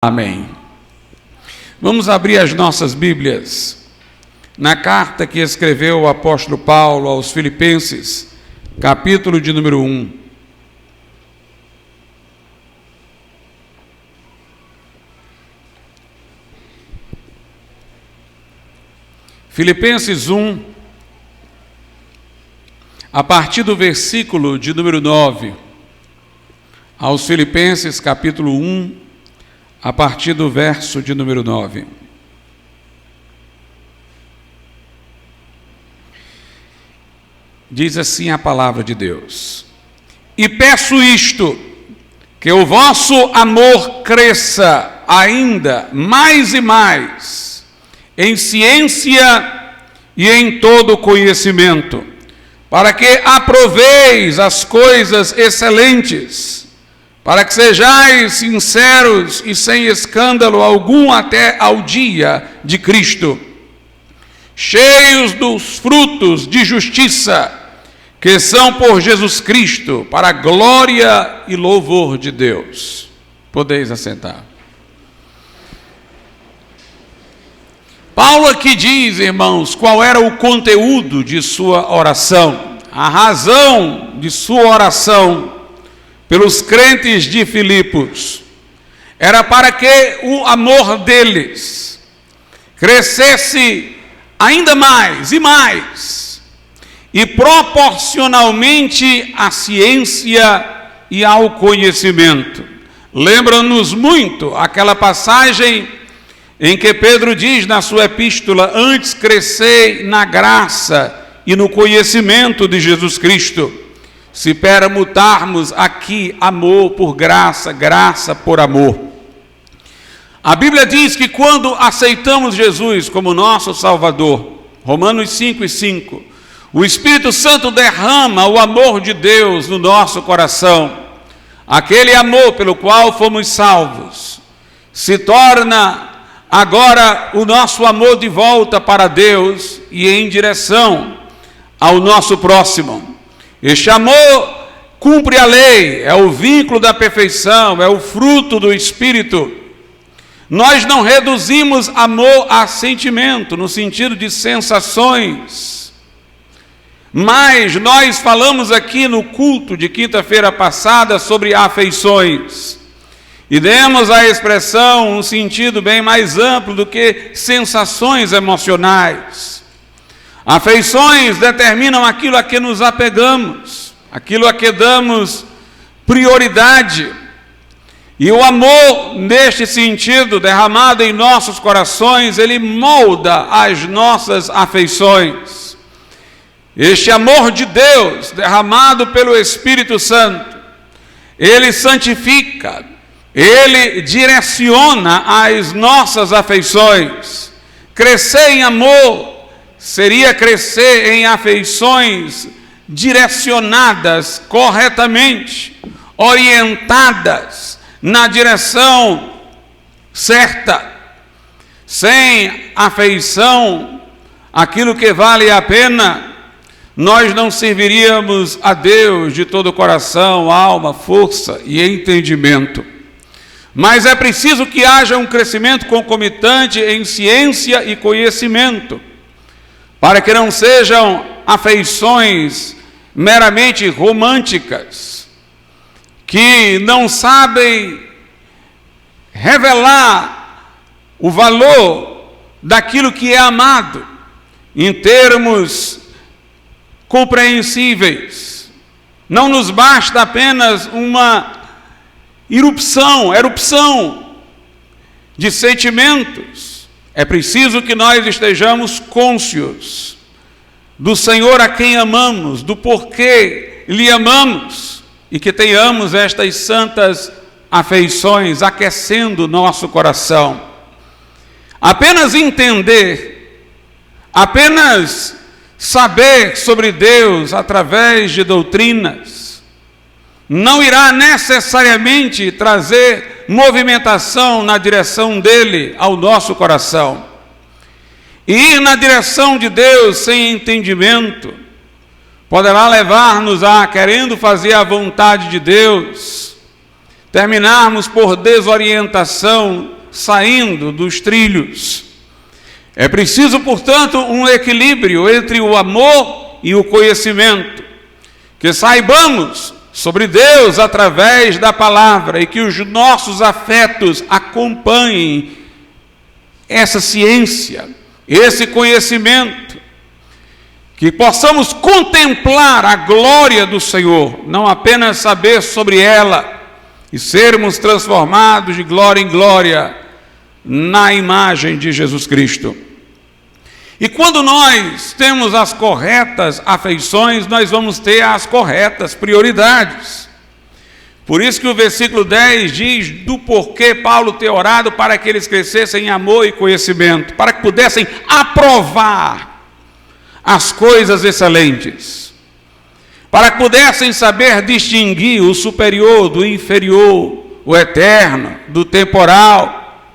Amém. Vamos abrir as nossas Bíblias na carta que escreveu o apóstolo Paulo aos Filipenses, capítulo de número 1. Filipenses 1, a partir do versículo de número 9, aos Filipenses, capítulo 1, a partir do verso de número 9. Diz assim a palavra de Deus: E peço isto, que o vosso amor cresça ainda mais e mais, em ciência e em todo conhecimento, para que aproveis as coisas excelentes, para que sejais sinceros e sem escândalo algum até ao dia de Cristo, cheios dos frutos de justiça, que são por Jesus Cristo, para a glória e louvor de Deus. Podeis assentar. Paulo aqui diz, irmãos, qual era o conteúdo de sua oração, a razão de sua oração pelos crentes de Filipos. Era para que o amor deles crescesse ainda mais e mais, e proporcionalmente à ciência e ao conhecimento. Lembra-nos muito aquela passagem em que Pedro diz na sua epístola: antes crescei na graça e no conhecimento de Jesus Cristo. Se permutarmos aqui amor por graça, graça por amor. A Bíblia diz que quando aceitamos Jesus como nosso Salvador, Romanos 5:5, o Espírito Santo derrama o amor de Deus no nosso coração. Aquele amor pelo qual fomos salvos se torna agora o nosso amor de volta para Deus e em direção ao nosso próximo. Este amor cumpre a lei, é o vínculo da perfeição, é o fruto do Espírito. Nós não reduzimos amor a sentimento, no sentido de sensações, mas nós falamos aqui no culto de quinta-feira passada sobre afeições, e demos a expressão um sentido bem mais amplo do que sensações emocionais. Afeições determinam aquilo a que nos apegamos, aquilo a que damos prioridade. E o amor, neste sentido, derramado em nossos corações, ele molda as nossas afeições. Este amor de Deus, derramado pelo Espírito Santo, ele santifica, ele direciona as nossas afeições. Crescer em amor seria crescer em afeições direcionadas corretamente, orientadas na direção certa. Sem afeição, aquilo que vale a pena, nós não serviríamos a Deus de todo o coração, alma, força e entendimento. Mas é preciso que haja um crescimento concomitante em ciência e conhecimento, para que não sejam afeições meramente românticas, que não sabem revelar o valor daquilo que é amado em termos compreensíveis. Não nos basta apenas uma erupção de sentimentos. É preciso que nós estejamos cônscios do Senhor a quem amamos, do porquê lhe amamos, e que tenhamos estas santas afeições aquecendo o nosso coração. Apenas entender, apenas saber sobre Deus através de doutrinas, não irá necessariamente trazer movimentação na direção dele ao nosso coração. E ir na direção de Deus sem entendimento poderá levar-nos a, querendo fazer a vontade de Deus, terminarmos por desorientação, saindo dos trilhos. É preciso, portanto, um equilíbrio entre o amor e o conhecimento, que saibamos sobre Deus através da palavra e que os nossos afetos acompanhem essa ciência, esse conhecimento, que possamos contemplar a glória do Senhor, não apenas saber sobre ela, e sermos transformados de glória em glória na imagem de Jesus Cristo. E quando nós temos as corretas afeições, nós vamos ter as corretas prioridades. Por isso que o versículo 10 diz do porquê Paulo ter orado para que eles crescessem em amor e conhecimento, para que pudessem aprovar as coisas excelentes, para que pudessem saber distinguir o superior do inferior, o eterno do temporal,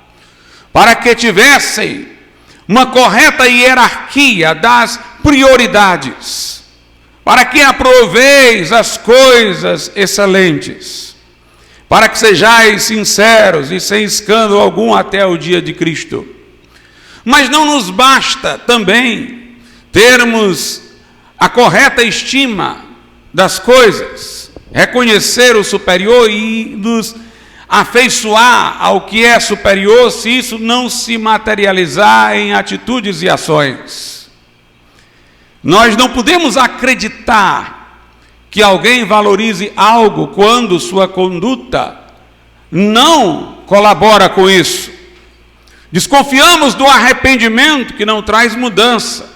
para que tivessem uma correta hierarquia das prioridades, para que aproveis as coisas excelentes, para que sejais sinceros e sem escândalo algum até o dia de Cristo. Mas não nos basta também termos a correta estima das coisas, reconhecer o superior e nos afeiçoar ao que é superior, se isso não se materializar em atitudes e ações. Nós não podemos acreditar que alguém valorize algo quando sua conduta não colabora com isso. Desconfiamos do arrependimento que não traz mudança.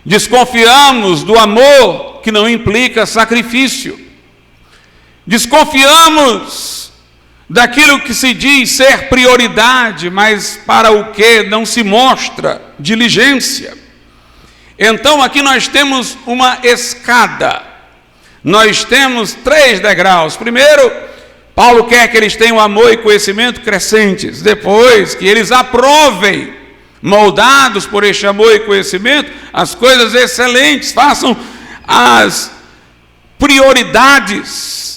Desconfiamos do amor que não implica sacrifício. Desconfiamos daquilo que se diz ser prioridade, mas para o que não se mostra diligência. Então aqui nós temos uma escada, nós temos 3 degraus. Primeiro, Paulo quer que eles tenham amor e conhecimento crescentes. Depois, que eles aprovem, moldados por este amor e conhecimento, as coisas excelentes, façam as prioridades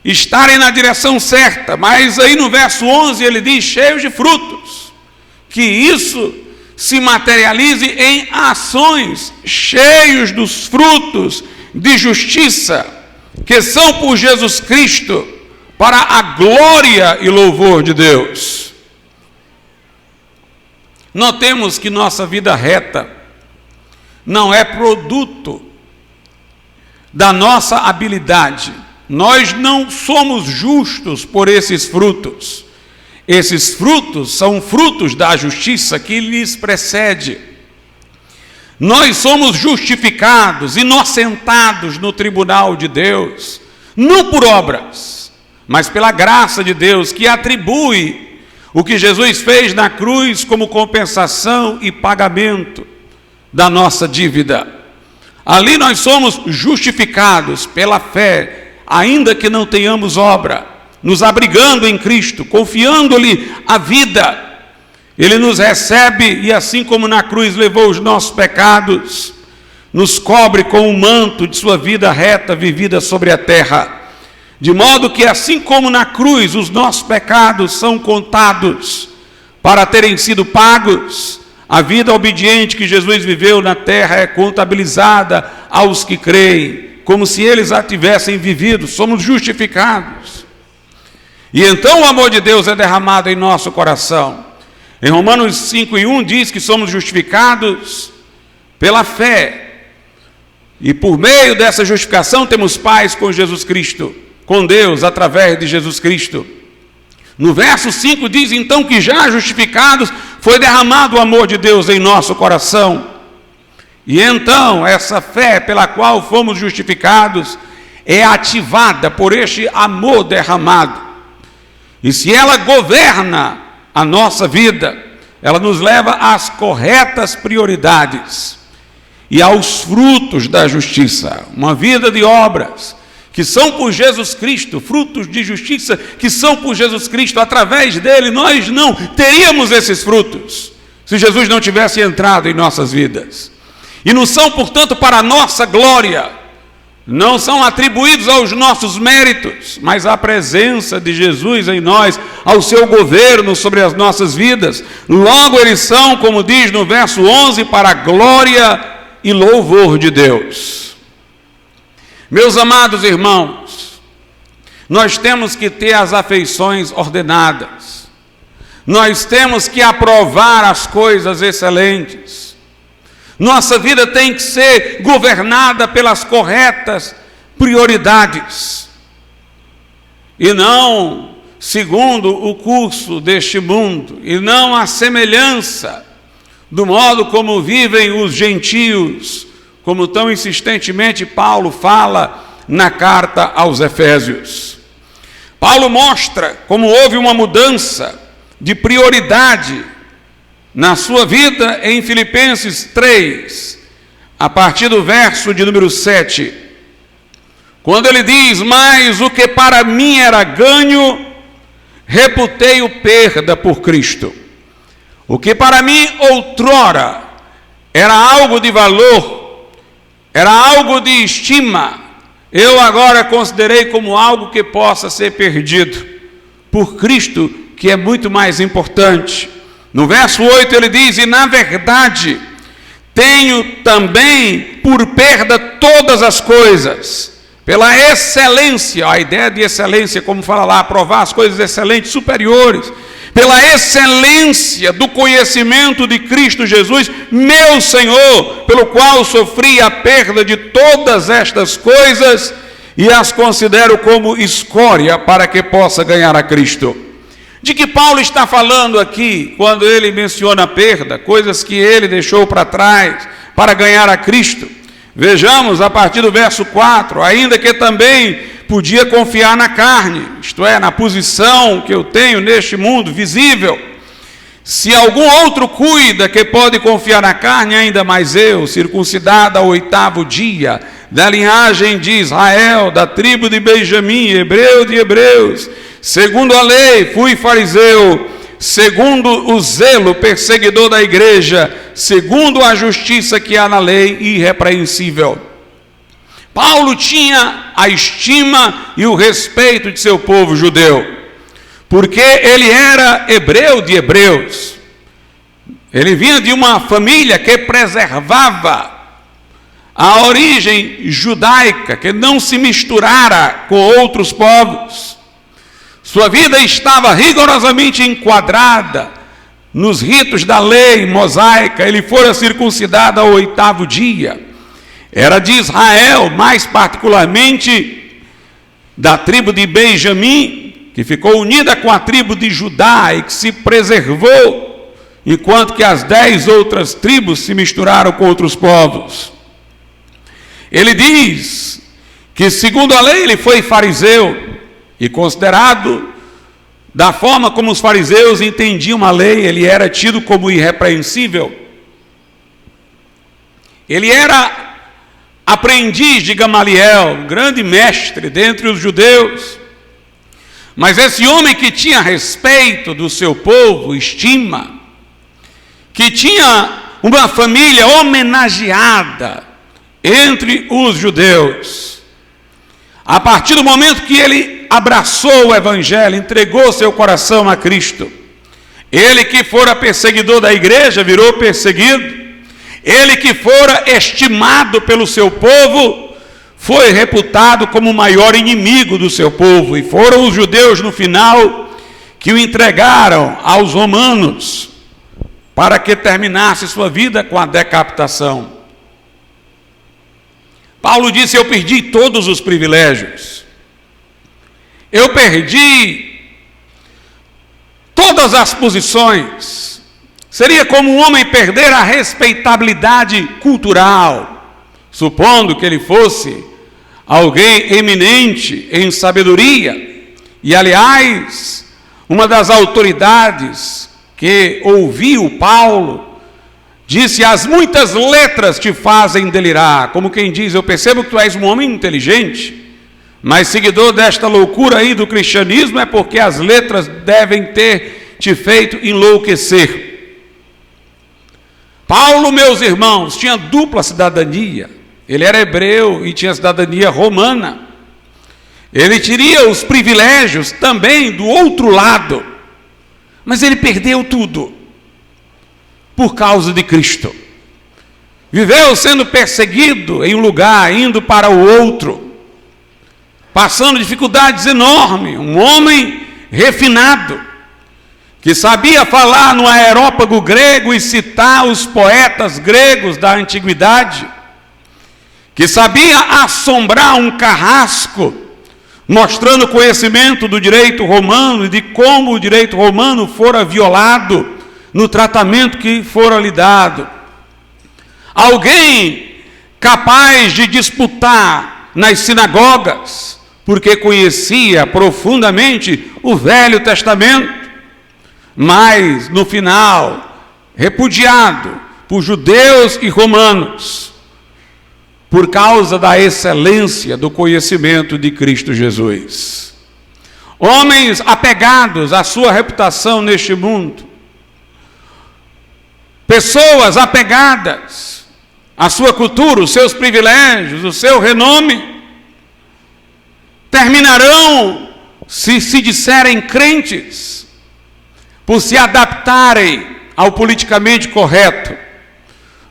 estarem na direção certa. Mas aí no verso 11 ele diz, cheios de frutos, que isso se materialize em ações, cheios dos frutos de justiça, que são por Jesus Cristo, para a glória e louvor de Deus. Notemos que nossa vida reta não é produto da nossa habilidade. Nós não somos justos por esses frutos. Esses frutos são frutos da justiça que lhes precede. Nós somos justificados, inocentados no tribunal de Deus, não por obras, mas pela graça de Deus, que atribui o que Jesus fez na cruz como compensação e pagamento da nossa dívida. Ali nós somos justificados pela fé, ainda que não tenhamos obra, nos abrigando em Cristo, confiando-lhe a vida. Ele nos recebe e assim como na cruz levou os nossos pecados, nos cobre com o manto de sua vida reta vivida sobre a terra. De modo que assim como na cruz os nossos pecados são contados para terem sido pagos, a vida obediente que Jesus viveu na terra é contabilizada aos que creem, como se eles a tivessem vivido. Somos justificados. E então o amor de Deus é derramado em nosso coração. Em Romanos 5:1 diz que somos justificados pela fé. E por meio dessa justificação temos paz com Jesus Cristo, com Deus, através de Jesus Cristo. No verso 5 diz então que já justificados, foi derramado o amor de Deus em nosso coração. E então essa fé pela qual fomos justificados é ativada por este amor derramado. E se ela governa a nossa vida, ela nos leva às corretas prioridades e aos frutos da justiça. Uma vida de obras que são por Jesus Cristo, frutos de justiça que são por Jesus Cristo. Através dele nós não teríamos esses frutos se Jesus não tivesse entrado em nossas vidas. E não são, portanto, para a nossa glória, não são atribuídos aos nossos méritos, mas à presença de Jesus em nós, ao seu governo sobre as nossas vidas. Logo, eles são, como diz no verso 11, para a glória e louvor de Deus. Meus amados irmãos, nós temos que ter as afeições ordenadas, nós temos que aprovar as coisas excelentes. Nossa vida tem que ser governada pelas corretas prioridades, e não segundo o curso deste mundo, e não a semelhança do modo como vivem os gentios, como tão insistentemente Paulo fala na carta aos Efésios. Paulo mostra como houve uma mudança de prioridade na sua vida em Filipenses 3, a partir do verso de número 7, quando ele diz: mas o que para mim era ganho, reputei-o perda por Cristo. O que para mim outrora era algo de valor, era algo de estima, eu agora considerei como algo que possa ser perdido por Cristo, que é muito mais importante. No verso 8 ele diz: e na verdade tenho também por perda todas as coisas, pela excelência, a ideia de excelência, como fala lá, provar as coisas excelentes, superiores, pela excelência do conhecimento de Cristo Jesus, meu Senhor, pelo qual sofri a perda de todas estas coisas e as considero como escória para que possa ganhar a Cristo. De que Paulo está falando aqui quando ele menciona a perda, coisas que ele deixou para trás para ganhar a Cristo? Vejamos a partir do verso 4, ainda que também podia confiar na carne, isto é, na posição que eu tenho neste mundo visível. Se algum outro cuida que pode confiar na carne, ainda mais eu, circuncidado ao 8º dia, da linhagem de Israel, da tribo de Benjamim, hebreu de hebreus, segundo a lei fui fariseu, segundo o zelo perseguidor da igreja, segundo a justiça que há na lei, irrepreensível. Paulo tinha a estima e o respeito de seu povo judeu, porque ele era hebreu de hebreus. Ele vinha de uma família que preservava a origem judaica, que não se misturara com outros povos. Sua vida estava rigorosamente enquadrada nos ritos da lei mosaica. Ele fora circuncidado ao 8º dia. Era de Israel, mais particularmente da tribo de Benjamim, que ficou unida com a tribo de Judá e que se preservou, enquanto que as 10 outras tribos se misturaram com outros povos. Ele diz que, segundo a lei, ele foi fariseu, e considerado da forma como os fariseus entendiam a lei, ele era tido como irrepreensível. Ele era aprendiz de Gamaliel, grande mestre dentre os judeus. Mas esse homem que tinha respeito do seu povo, estima, que tinha uma família homenageada entre os judeus, a partir do momento que ele abraçou o evangelho, entregou seu coração a Cristo, ele que fora perseguidor da igreja virou perseguido, ele que fora estimado pelo seu povo foi reputado como o maior inimigo do seu povo, e foram os judeus no final que o entregaram aos romanos para que terminasse sua vida com a decapitação. Paulo disse: eu perdi todos os privilégios, eu perdi todas as posições. Seria como um homem perder a respeitabilidade cultural, supondo que ele fosse alguém eminente em sabedoria. E, aliás, uma das autoridades que ouviu Paulo disse: as muitas letras te fazem delirar. Como quem diz: eu percebo que tu és um homem inteligente, mas seguidor desta loucura aí do cristianismo, é porque as letras devem ter te feito enlouquecer. Paulo, meus irmãos, tinha dupla cidadania. Ele era hebreu e tinha cidadania romana. Ele teria os privilégios também do outro lado, mas ele perdeu tudo por causa de Cristo. Viveu sendo perseguido em um lugar, indo para o outro, passando dificuldades enormes. Um homem refinado, que sabia falar no aerópago grego e citar os poetas gregos da antiguidade, que sabia assombrar um carrasco, mostrando conhecimento do direito romano e de como o direito romano fora violado no tratamento que fora lhe dado. Alguém capaz de disputar nas sinagogas, porque conhecia profundamente o Velho Testamento, mas no final, repudiado por judeus e romanos, por causa da excelência do conhecimento de Cristo Jesus. Homens apegados à sua reputação neste mundo, pessoas apegadas à sua cultura, os seus privilégios, o seu renome, terminarão, se disserem crentes, por se adaptarem ao politicamente correto,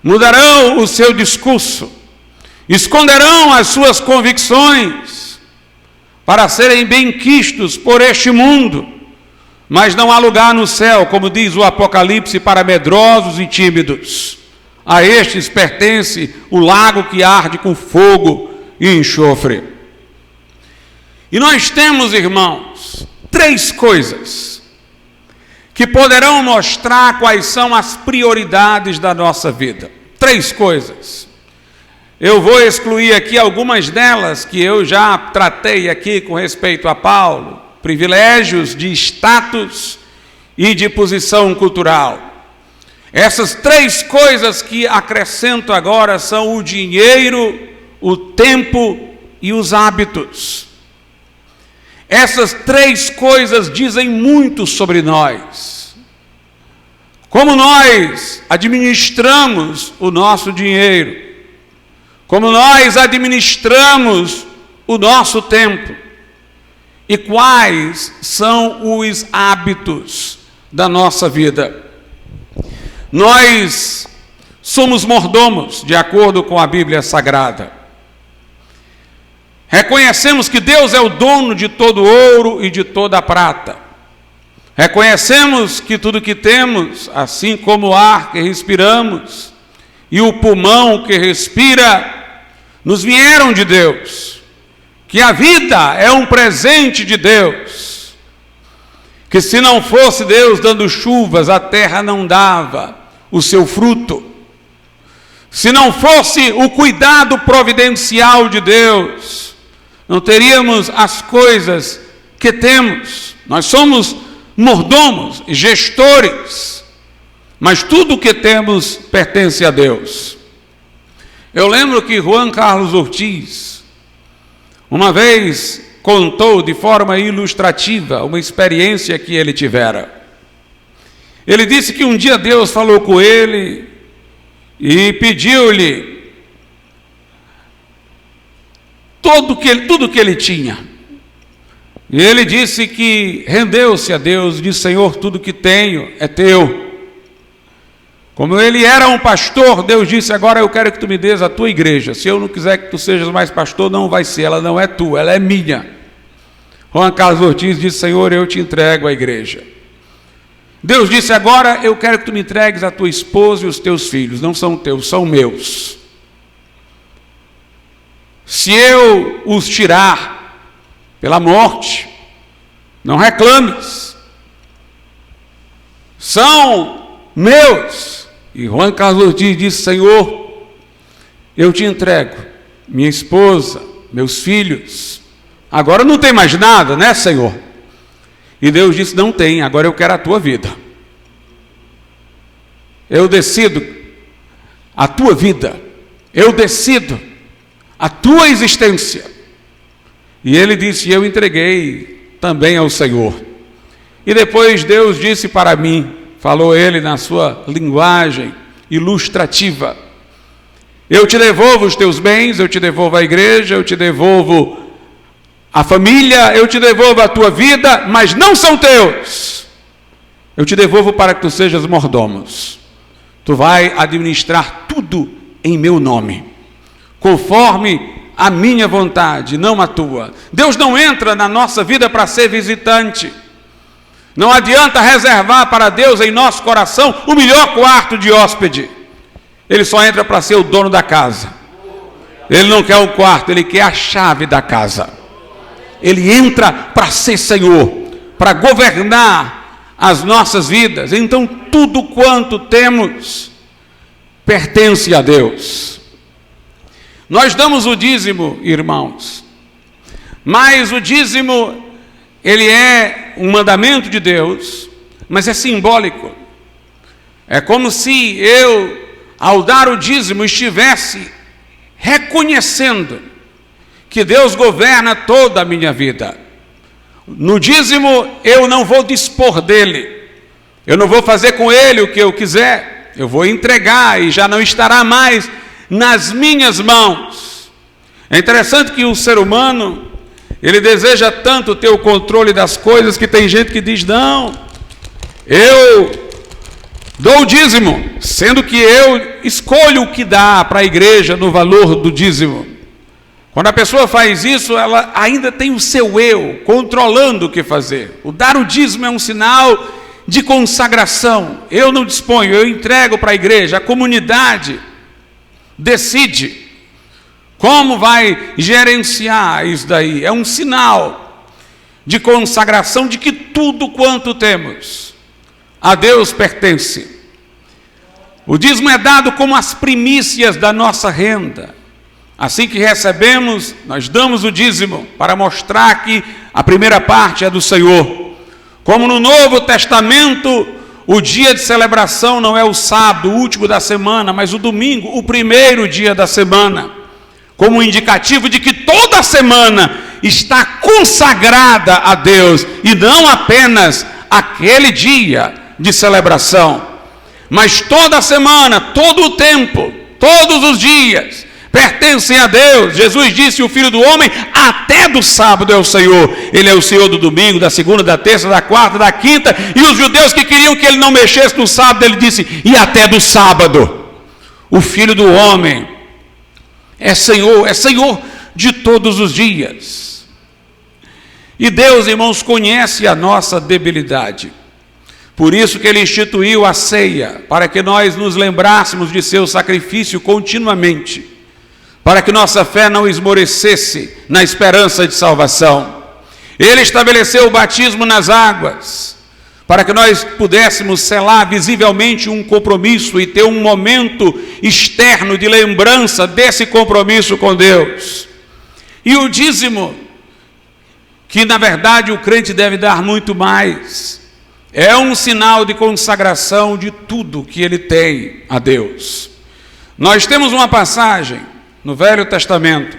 mudarão o seu discurso, esconderão as suas convicções para serem benquistos por este mundo, mas não há lugar no céu, como diz o Apocalipse, para medrosos e tímidos. A estes pertence o lago que arde com fogo e enxofre. E nós temos, irmãos, 3 coisas que poderão mostrar quais são as prioridades da nossa vida. 3 coisas. Eu vou excluir aqui algumas delas que eu já tratei aqui com respeito a Paulo. Privilégios de status e de posição cultural. Essas 3 coisas que acrescento agora são o dinheiro, o tempo e os hábitos. Essas 3 coisas dizem muito sobre nós. Como nós administramos o nosso dinheiro, como nós administramos o nosso tempo, e quais são os hábitos da nossa vida. Nós somos mordomos, de acordo com a Bíblia Sagrada. Reconhecemos que Deus é o dono de todo ouro e de toda a prata. Reconhecemos que tudo que temos, assim como o ar que respiramos e o pulmão que respira, nos vieram de Deus. Que a vida é um presente de Deus, que se não fosse Deus dando chuvas, a terra não dava o seu fruto. Se não fosse o cuidado providencial de Deus, não teríamos as coisas que temos. Nós somos mordomos, gestores, mas tudo o que temos pertence a Deus. Eu lembro que Juan Carlos Ortiz, uma vez contou de forma ilustrativa uma experiência que ele tivera. Ele disse que um dia Deus falou com ele e pediu-lhe tudo que ele tinha. E ele disse que rendeu-se a Deus, disse: Senhor, tudo que tenho é teu. Como ele era um pastor, Deus disse: agora eu quero que tu me dês a tua igreja. Se eu não quiser que tu sejas mais pastor, não vai ser, ela não é tua, ela é minha. Juan Carlos Ortiz disse: Senhor, eu te entrego a igreja. Deus disse: agora eu quero que tu me entregues a tua esposa e os teus filhos. Não são teus, são meus. Se eu os tirar pela morte, não reclames. São meus. E Juan Carlos Ortiz disse: Senhor, eu te entrego minha esposa, meus filhos. Agora não tem mais nada, né, Senhor? E Deus disse: não tem, agora eu quero a tua vida. Eu decido a tua vida. Eu decido a tua existência. E ele disse: eu entreguei também ao Senhor. E depois Deus disse para mim, falou ele na sua linguagem ilustrativa, Eu te devolvo os teus bens, eu te devolvo a igreja, eu te devolvo a família, eu te devolvo a tua vida, mas não são teus. Eu te devolvo para que tu sejas mordomos. Tu vai administrar tudo em meu nome, conforme a minha vontade, não a tua. Deus não entra na nossa vida para ser visitante. Não adianta reservar para Deus em nosso coração o melhor quarto de hóspede. Ele só entra para ser o dono da casa. Ele não quer um quarto, ele quer a chave da casa. Ele entra para ser Senhor, para governar as nossas vidas. Então tudo quanto temos pertence a Deus. Nós damos o dízimo, irmãos, mas o dízimo, ele é um mandamento de Deus, mas é simbólico. É como se eu, ao dar o dízimo, estivesse reconhecendo que Deus governa toda a minha vida. No dízimo eu não vou dispor dele, eu não vou fazer com ele o que eu quiser, eu vou entregar e já não estará mais nas minhas mãos. É interessante que o ser humano, ele deseja tanto ter o controle das coisas, que tem gente que diz, não, eu dou o dízimo, sendo que eu escolho o que dá para a igreja no valor do dízimo. Quando a pessoa faz isso, ela ainda tem o seu eu controlando o que fazer. O dar o dízimo é um sinal de consagração. Eu não disponho, eu entrego para a igreja. A comunidade decide como vai gerenciar isso daí. É um sinal de consagração de que tudo quanto temos a Deus pertence. O dízimo é dado como as primícias da nossa renda. Assim que recebemos, nós damos o dízimo para mostrar que a primeira parte é do Senhor. Como no Novo Testamento, o dia de celebração não é o sábado, o último da semana, mas o domingo, o primeiro dia da semana, como um indicativo de que toda a semana está consagrada a Deus, e não apenas aquele dia de celebração, mas toda a semana, todo o tempo, todos os dias pertencem a Deus. Jesus disse, o Filho do Homem até do sábado é o Senhor. Ele é o Senhor do domingo, da segunda, da terça, da quarta, da quinta. E os judeus que queriam que ele não mexesse no sábado, ele disse, e até do sábado. O Filho do Homem é Senhor de todos os dias. E Deus, irmãos, conhece a nossa debilidade. Por isso que ele instituiu a ceia, para que nós nos lembrássemos de seu sacrifício continuamente, para que nossa fé não esmorecesse na esperança de salvação. Ele estabeleceu o batismo nas águas, para que nós pudéssemos selar visivelmente um compromisso e ter um momento externo de lembrança desse compromisso com Deus. E o dízimo, que na verdade o crente deve dar muito mais, é um sinal de consagração de tudo que ele tem a Deus. Nós temos uma passagem no Velho Testamento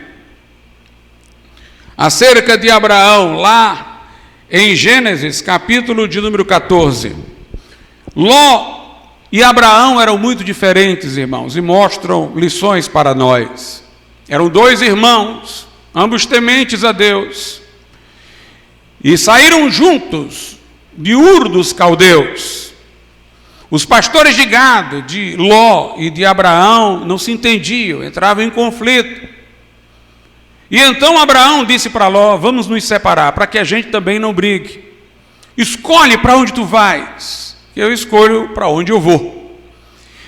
acerca de Abraão, lá em Gênesis, capítulo de número 14. Ló e Abraão eram muito diferentes, irmãos, e mostram lições para nós. Eram dois irmãos, ambos tementes a Deus, e saíram juntos de Ur dos Caldeus. Os pastores de gado de Ló e de Abraão não se entendiam, entravam em conflito. E então Abraão disse para Ló, vamos nos separar, para que a gente também não brigue. Escolhe para onde tu vais, eu escolho para onde eu vou.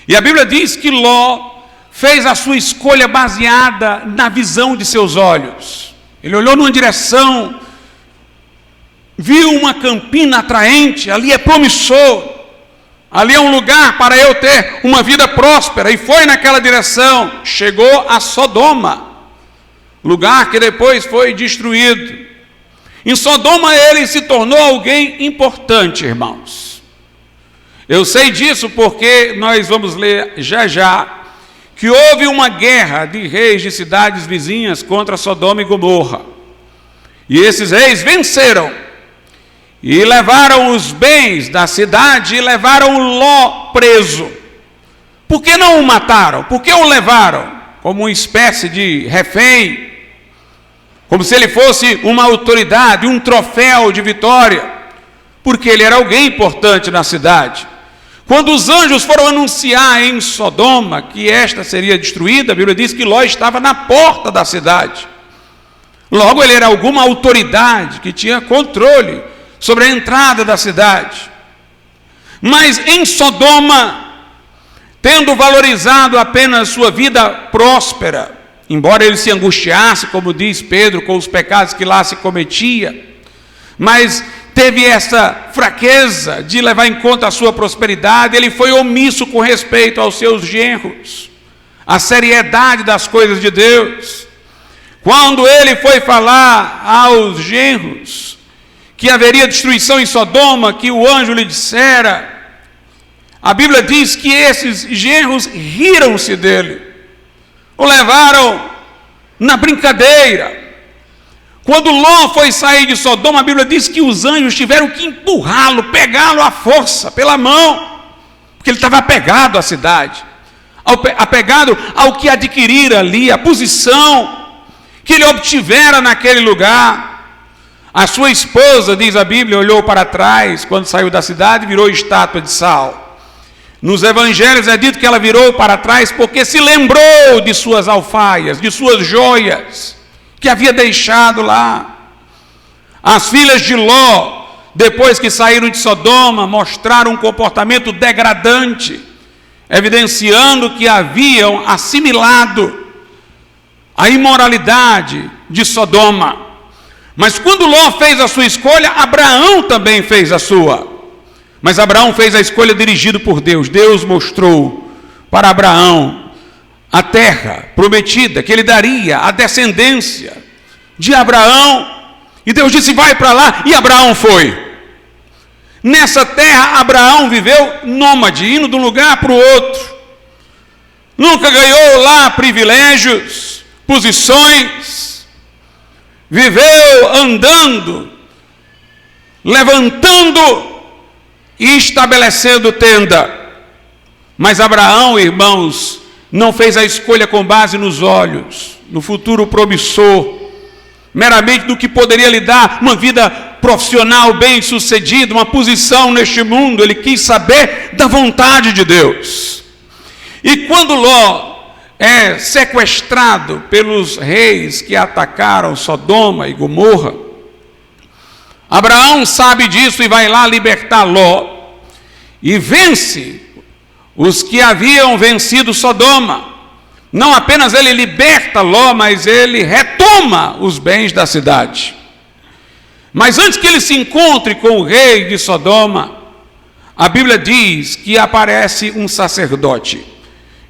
E a Bíblia diz que Ló fez a sua escolha baseada na visão de seus olhos. Ele olhou numa direção, viu uma campina atraente, ali é promissor, ali é um lugar para eu ter uma vida próspera, e foi naquela direção. Chegou a Sodoma, lugar que depois foi destruído. Em Sodoma ele se tornou alguém importante, irmãos. Eu sei disso porque nós vamos ler já que houve uma guerra de reis de cidades vizinhas contra Sodoma e Gomorra, e esses reis venceram e levaram os bens da cidade e levaram Ló preso. Por que não o mataram? Por que o levaram? como uma espécie de refém, como se ele fosse uma autoridade, um troféu de vitória, porque ele era alguém importante na cidade. Quando os anjos foram anunciar em Sodoma que esta seria destruída, a Bíblia diz que Ló estava na porta da cidade. Logo, ele era alguma autoridade que tinha controle sobre a entrada da cidade. Mas em Sodoma, tendo valorizado apenas sua vida próspera, embora ele se angustiasse, como diz Pedro, com os pecados que lá se cometia, mas teve essa fraqueza de levar em conta a sua prosperidade, ele foi omisso com respeito aos seus genros, a seriedade das coisas de Deus. Quando ele foi falar aos genros que haveria destruição em Sodoma, que o anjo lhe dissera, a Bíblia diz que esses genros riram-se dele, o levaram na brincadeira. Quando Ló foi sair de Sodoma, a Bíblia diz que os anjos tiveram que empurrá-lo, pegá-lo à força, pela mão, porque ele estava apegado à cidade, apegado ao que adquirira ali, a posição que ele obtivera naquele lugar. A sua esposa, diz a Bíblia, olhou para trás quando saiu da cidade e virou estátua de sal. Nos evangelhos é dito que ela virou para trás porque se lembrou de suas alfaias, de suas joias, que havia deixado lá. As filhas de Ló, depois que saíram de Sodoma, mostraram um comportamento degradante, evidenciando que haviam assimilado a imoralidade de Sodoma. Mas quando Ló fez a sua escolha, Abraão também fez a sua. Mas Abraão fez a escolha dirigido por Deus. Deus mostrou para Abraão a terra prometida, que ele daria à descendência de Abraão. E Deus disse, vai para lá, e Abraão foi. Nessa terra, Abraão viveu nômade, indo de um lugar para o outro. Nunca ganhou lá privilégios, posições. Viveu andando, levantando e estabelecendo tenda. Mas Abraão, irmãos, não fez a escolha com base nos olhos, no futuro promissor, meramente do que poderia lhe dar uma vida profissional bem-sucedida, uma posição neste mundo. Ele quis saber da vontade de Deus. E quando Ló é sequestrado pelos reis que atacaram Sodoma e Gomorra, Abraão sabe disso e vai lá libertar Ló e vence os que haviam vencido Sodoma. Não apenas ele liberta Ló, mas ele retoma os bens da cidade. Mas antes que ele se encontre com o rei de Sodoma, a Bíblia diz que aparece um sacerdote.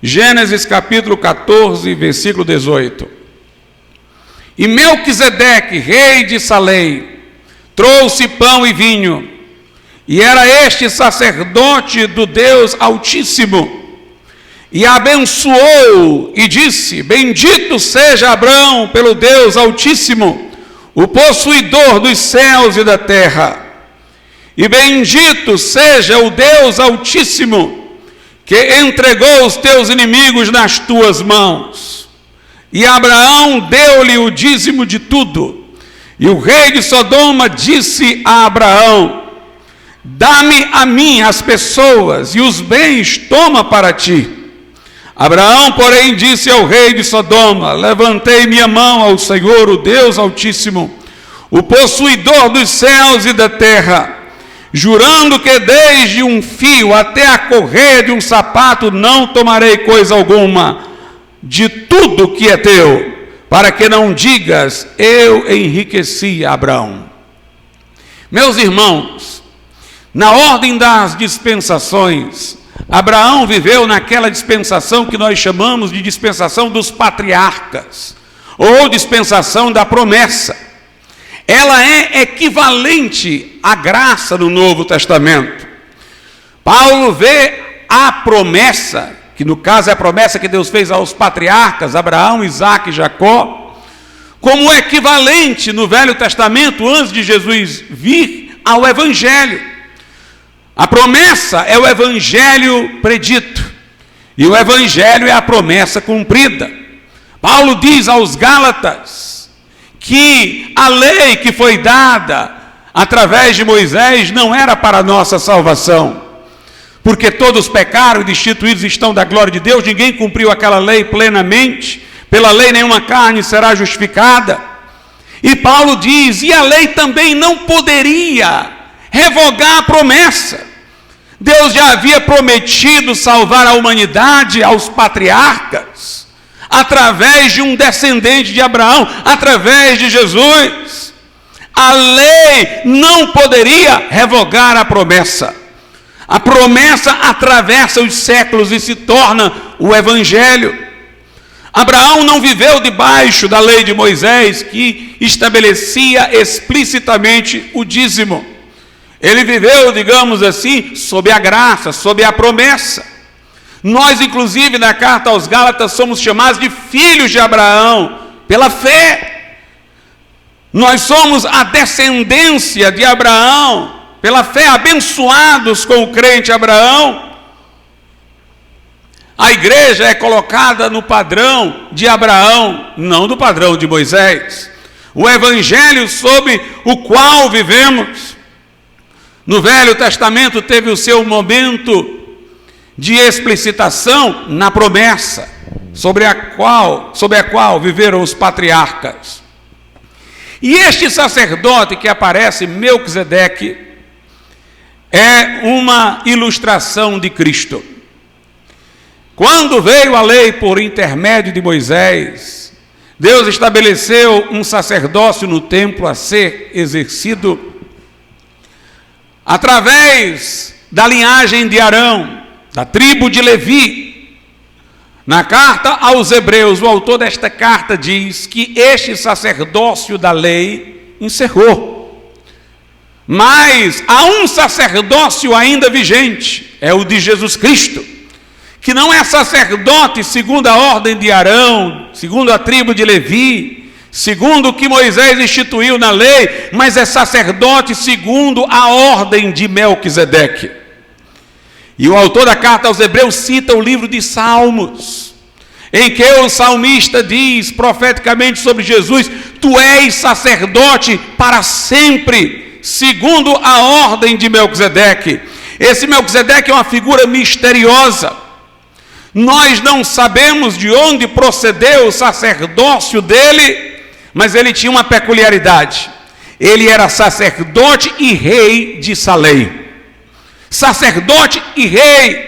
Gênesis capítulo 14, versículo 18. E Melquisedeque, rei de Salém, trouxe pão e vinho, e era este sacerdote do Deus Altíssimo, e abençoou e disse, bendito seja Abrão pelo Deus Altíssimo, o possuidor dos céus e da terra, e bendito seja o Deus Altíssimo, que entregou os teus inimigos nas tuas mãos. E Abraão deu-lhe o dízimo de tudo. E o rei de Sodoma disse a Abraão, dá-me a mim as pessoas e os bens toma para ti. Abraão, porém, disse ao rei de Sodoma, levantei minha mão ao Senhor, o Deus Altíssimo, o possuidor dos céus e da terra, jurando que desde um fio até a correia de um sapato não tomarei coisa alguma de tudo que é teu, para que não digas, eu enriqueci Abraão. Meus irmãos, na ordem das dispensações, Abraão viveu naquela dispensação que nós chamamos de dispensação dos patriarcas, ou dispensação da promessa. Ela é equivalente à graça no Novo Testamento. Paulo vê a promessa, que no caso é a promessa que Deus fez aos patriarcas, Abraão, Isaque e Jacó, como equivalente no Velho Testamento, antes de Jesus vir, ao Evangelho. A promessa é o Evangelho predito, e o Evangelho é a promessa cumprida. Paulo diz aos Gálatas que a lei que foi dada através de Moisés não era para a nossa salvação, porque todos pecaram e destituídos estão da glória de Deus, ninguém cumpriu aquela lei plenamente, pela lei nenhuma carne será justificada. E Paulo diz, e a lei também não poderia revogar a promessa. Deus já havia prometido salvar a humanidade aos patriarcas, através de um descendente de Abraão, através de Jesus. A lei não poderia revogar a promessa. A promessa atravessa os séculos e se torna o Evangelho. Abraão não viveu debaixo da lei de Moisés, que estabelecia explicitamente o dízimo. Ele viveu, digamos assim, sob a graça, sob a promessa. Nós, inclusive, na carta aos Gálatas, somos chamados de filhos de Abraão, pela fé. Nós somos a descendência de Abraão, pela fé, abençoados com o crente Abraão. A igreja é colocada no padrão de Abraão, não do padrão de Moisés. O evangelho sob o qual vivemos. No Velho Testamento teve o seu momento de explicitação na promessa, sobre a qual viveram os patriarcas. E este sacerdote que aparece, Melquisedeque, é uma ilustração de Cristo. Quando veio a lei por intermédio de Moisés, Deus estabeleceu um sacerdócio no templo a ser exercido através da linhagem de Arão, da tribo de Levi. Na carta aos Hebreus, o autor desta carta diz que este sacerdócio da lei encerrou. Mas há um sacerdócio ainda vigente, é o de Jesus Cristo, que não é sacerdote segundo a ordem de Arão, segundo a tribo de Levi, segundo o que Moisés instituiu na lei, mas é sacerdote segundo a ordem de Melquisedeque. E o autor da carta aos Hebreus cita o livro de Salmos, em que o salmista diz profeticamente sobre Jesus: tu és sacerdote para sempre, segundo a ordem de Melquisedeque. Esse Melquisedeque é uma figura misteriosa. Nós não sabemos de onde procedeu o sacerdócio dele, mas ele tinha uma peculiaridade. Ele era sacerdote e rei de Salém. Sacerdote e rei.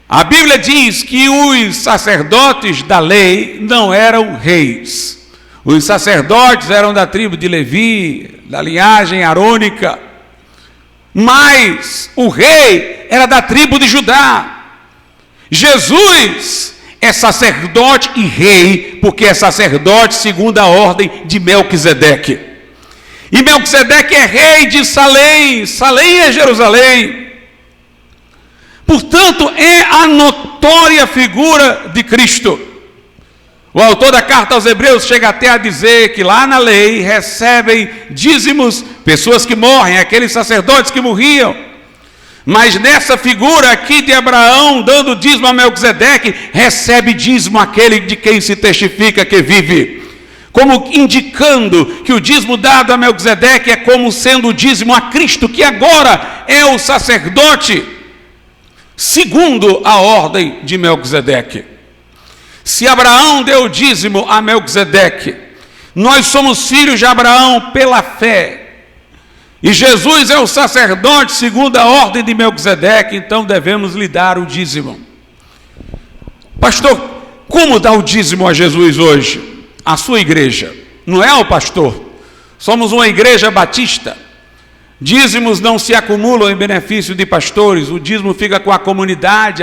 A Bíblia diz que os sacerdotes da lei não eram reis. Os sacerdotes eram da tribo de Levi, da linhagem arônica. Mas o rei era da tribo de Judá. Jesus é sacerdote e rei, porque é sacerdote segundo a ordem de Melquisedeque. E Melquisedeque é rei de Salém. Salém é Jerusalém. Portanto, é a notória figura de Cristo. O autor da carta aos Hebreus chega até a dizer que lá na lei recebem dízimos pessoas que morrem, aqueles sacerdotes que morriam. Mas nessa figura aqui de Abraão, dando dízimo a Melquisedeque, recebe dízimo aquele de quem se testifica que vive. Como indicando que o dízimo dado a Melquisedeque é como sendo o dízimo a Cristo, que agora é o sacerdote, segundo a ordem de Melquisedeque. Se Abraão deu dízimo a Melquisedeque, nós somos filhos de Abraão pela fé. E Jesus é o sacerdote segundo a ordem de Melquisedeque, então devemos lhe dar o dízimo. Pastor, como dar o dízimo a Jesus hoje? A sua igreja, não é o pastor. Somos uma igreja batista. Dízimos não se acumulam em benefício de pastores, o dízimo fica com a comunidade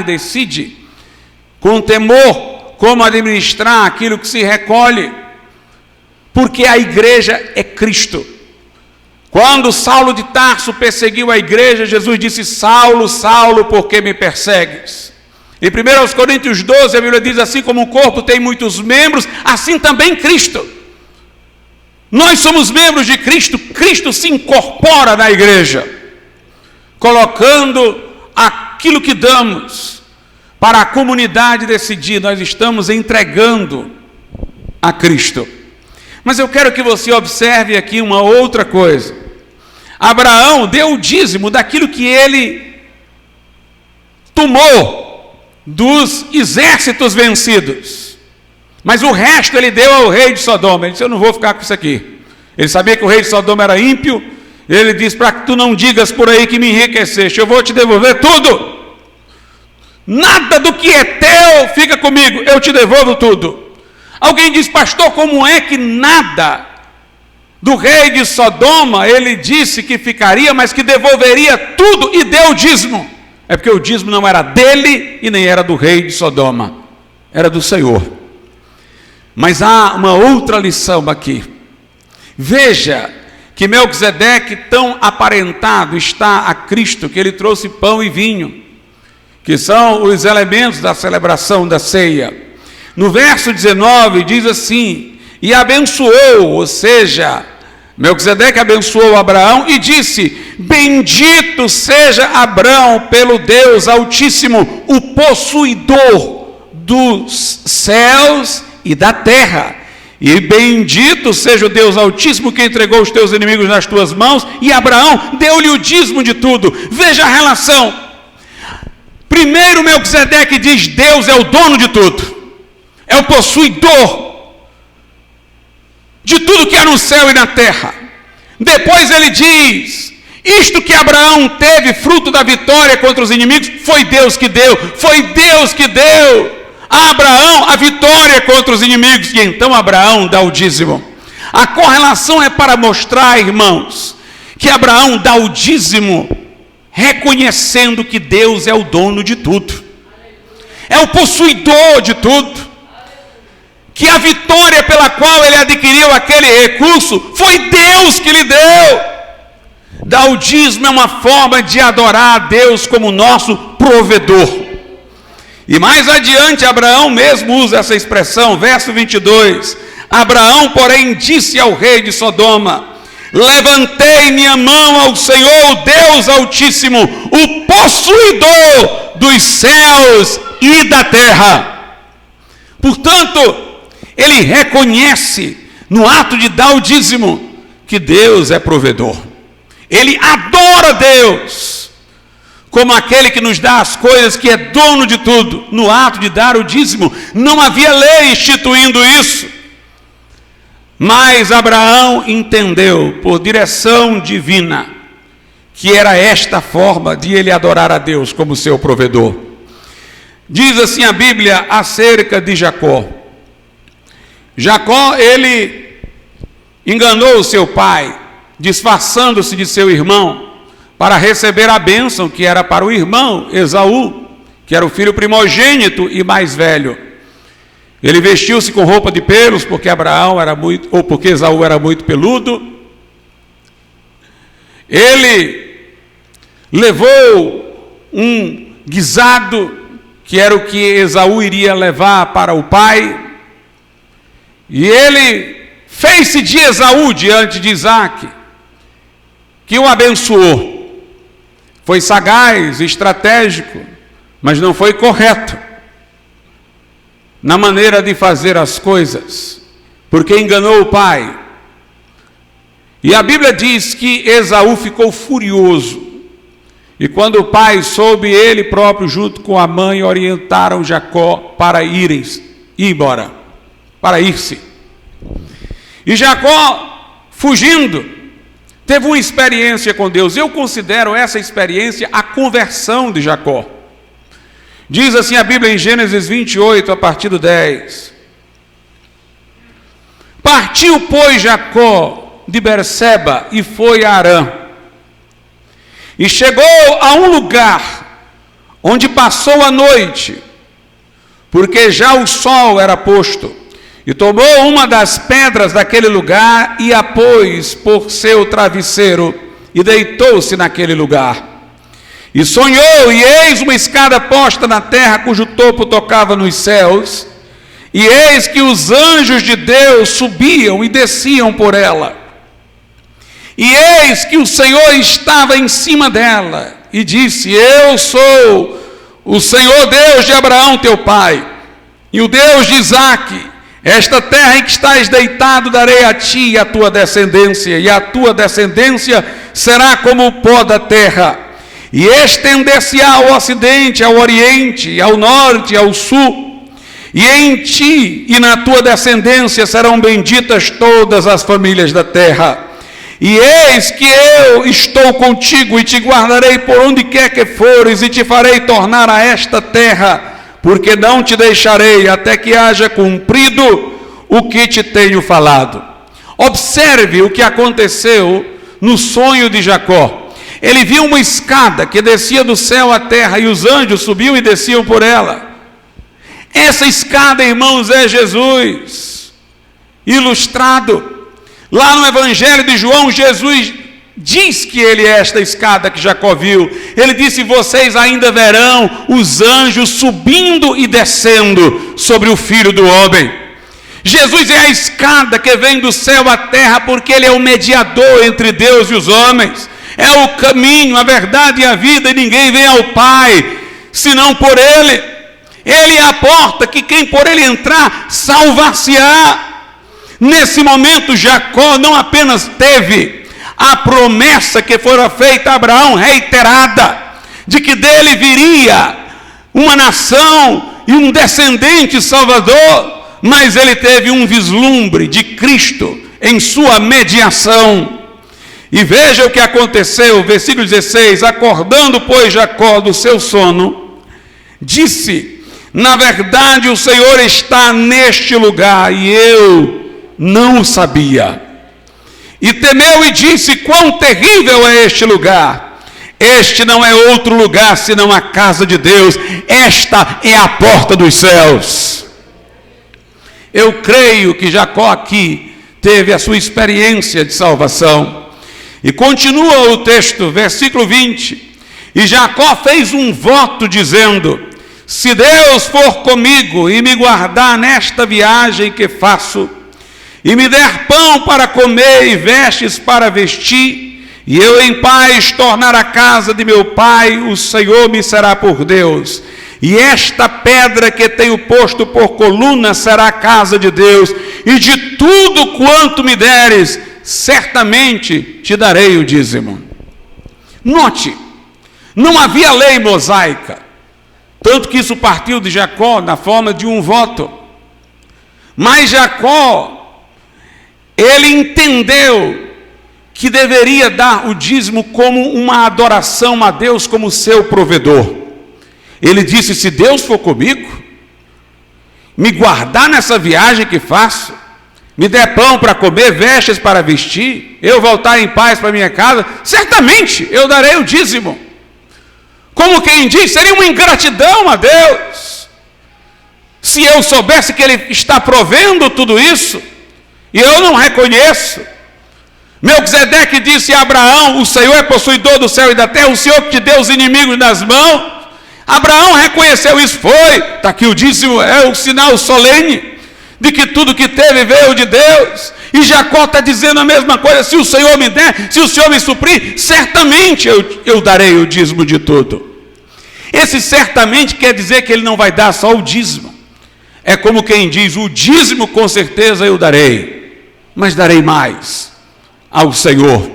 decide, com temor, como administrar aquilo que se recolhe, porque a igreja é Cristo. Quando Saulo de Tarso perseguiu a igreja, Jesus disse: Saulo, Saulo, por que me persegues? Em 1 Coríntios 12, a Bíblia diz: assim como o corpo tem muitos membros, assim também Cristo. Nós somos membros de Cristo, Cristo se incorpora na igreja, colocando aquilo que damos para a comunidade decidir, nós estamos entregando a Cristo. Mas eu quero que você observe aqui uma outra coisa. Abraão deu o dízimo daquilo que ele tomou dos exércitos vencidos, mas o resto ele deu ao rei de Sodoma. Ele disse: eu não vou ficar com isso aqui. Ele sabia que o rei de Sodoma era ímpio. Ele disse: para que tu não digas por aí que me enriqueceste, eu vou te devolver tudo. Nada do que é teu fica comigo, eu te devolvo tudo. Alguém diz: pastor, como é que nada do rei de Sodoma ele disse que ficaria, mas que devolveria tudo e deu o dízimo? É porque o dízimo não era dele e nem era do rei de Sodoma, era do Senhor. Mas há uma outra lição aqui. Veja que Melquisedeque, tão aparentado está a Cristo, que ele trouxe pão e vinho, que são os elementos da celebração da ceia. No verso 19 diz assim: e abençoou, ou seja, Melquisedeque abençoou Abraão e disse: bendito seja Abraão pelo Deus Altíssimo, o possuidor dos céus e da terra. E bendito seja o Deus Altíssimo que entregou os teus inimigos nas tuas mãos. E Abraão deu-lhe o dízimo de tudo. Veja a relação. Primeiro Melquisedeque diz: Deus é o dono de tudo, é o possuidor de tudo que há no céu e na terra. Depois ele diz: isto que Abraão teve, fruto da vitória contra os inimigos, foi Deus que deu. Foi Deus que deu a Abraão a vitória contra os inimigos. E então Abraão dá o dízimo. A correlação é para mostrar, irmãos, que Abraão dá o dízimo reconhecendo que Deus é o dono de tudo, é o possuidor de tudo, que a vitória pela qual ele adquiriu aquele recurso foi Deus que lhe deu. Dar o dízimo é uma forma de adorar a Deus como nosso provedor. E mais adiante Abraão mesmo usa essa expressão, verso 22, Abraão porém disse ao rei de Sodoma: levantei minha mão ao Senhor, Deus Altíssimo, o possuidor dos céus e da terra. Portanto, ele reconhece no ato de dar o dízimo que Deus é provedor. Ele adora Deus como aquele que nos dá as coisas, que é dono de tudo. No ato de dar o dízimo, não havia lei instituindo isso, mas Abraão entendeu, por direção divina, que era esta forma de ele adorar a Deus como seu provedor. Diz assim a Bíblia acerca de Jacó. Jacó, ele enganou o seu pai, disfarçando-se de seu irmão, para receber a bênção que era para o irmão Esaú, que era o filho primogênito e mais velho. Ele vestiu-se com roupa de pelos, porque porque Esaú era muito peludo. Ele levou um guisado, que era o que Esaú iria levar para o pai, e ele fez-se de Esaú diante de Isaque, que o abençoou. Foi sagaz, estratégico, mas não foi correto na maneira de fazer as coisas, porque enganou o pai. E a Bíblia diz que Esaú ficou furioso, e quando o pai soube, ele próprio junto com a mãe orientaram Jacó para ir embora, para ir-se. E Jacó, fugindo, teve uma experiência com Deus. Eu considero essa experiência a conversão de Jacó. Diz assim a Bíblia em Gênesis 28, a partir do 10. Partiu, pois, Jacó de Berseba e foi a Harã. E chegou a um lugar onde passou a noite, porque já o sol era posto. E tomou uma das pedras daquele lugar e a pôs por seu travesseiro e deitou-se naquele lugar. E sonhou, e eis uma escada posta na terra, cujo topo tocava nos céus, e eis que os anjos de Deus subiam e desciam por ela. E eis que o Senhor estava em cima dela, e disse: eu sou o Senhor Deus de Abraão teu pai, e o Deus de Isaque, esta terra em que estás deitado darei a ti e a tua descendência, e a tua descendência será como o pó da terra, e estender-se-á ao ocidente, ao oriente, ao norte, ao sul, e em ti e na tua descendência serão benditas todas as famílias da terra. E eis que eu estou contigo e te guardarei por onde quer que fores, e te farei tornar a esta terra, porque não te deixarei até que haja cumprido o que te tenho falado. Observe o que aconteceu no sonho de Jacó. Ele viu uma escada que descia do céu à terra, e os anjos subiam e desciam por ela. Essa escada, irmãos, é Jesus ilustrado. Lá no Evangelho de João, Jesus diz que ele é esta escada que Jacó viu. Ele disse: vocês ainda verão os anjos subindo e descendo sobre o Filho do Homem. Jesus é a escada que vem do céu à terra, porque ele é o mediador entre Deus e os homens. É o caminho, a verdade e a vida, e ninguém vem ao Pai senão por ele. Ele é a porta que quem por ele entrar salvar-se-á. Nesse momento, Jacó não apenas teve a promessa que fora feita a Abraão, reiterada, de que dele viria uma nação e um descendente salvador, mas ele teve um vislumbre de Cristo em sua mediação. E veja o que aconteceu, versículo 16: acordando, pois, Jacó do seu sono, disse: na verdade o Senhor está neste lugar, e eu não o sabia. E temeu e disse: quão terrível é este lugar! Este não é outro lugar senão a casa de Deus, esta é a porta dos céus. Eu creio que Jacó aqui teve a sua experiência de salvação. E continua o texto, versículo 20: e Jacó fez um voto dizendo: se Deus for comigo e me guardar nesta viagem que faço, e me der pão para comer e vestes para vestir, e eu em paz tornar a casa de meu pai, o Senhor me será por Deus, e esta pedra que tenho posto por coluna será a casa de Deus, e de tudo quanto me deres, certamente te darei o dízimo. Note, não havia lei mosaica, tanto que isso partiu de Jacó na forma de um voto. Mas Jacó, ele entendeu que deveria dar o dízimo como uma adoração a Deus, como seu provedor. Ele disse: se Deus for comigo, me guardar nessa viagem que faço, me der pão para comer, vestes para vestir, eu voltar em paz para minha casa, certamente eu darei o dízimo. Como quem diz, seria uma ingratidão a Deus se eu soubesse que Ele está provendo tudo isso, e eu não reconheço. Melquisedeque disse a Abraão: o Senhor é possuidor do céu e da terra, o Senhor que te deu os inimigos nas mãos. Abraão reconheceu isso, está aqui o dízimo, é o sinal solene de que tudo que teve veio de Deus. E Jacó está dizendo a mesma coisa: se o Senhor me der, se o Senhor me suprir, certamente eu darei o dízimo de tudo. Esse certamente quer dizer que ele não vai dar só o dízimo. É como quem diz: o dízimo com certeza eu darei, mas darei mais ao Senhor.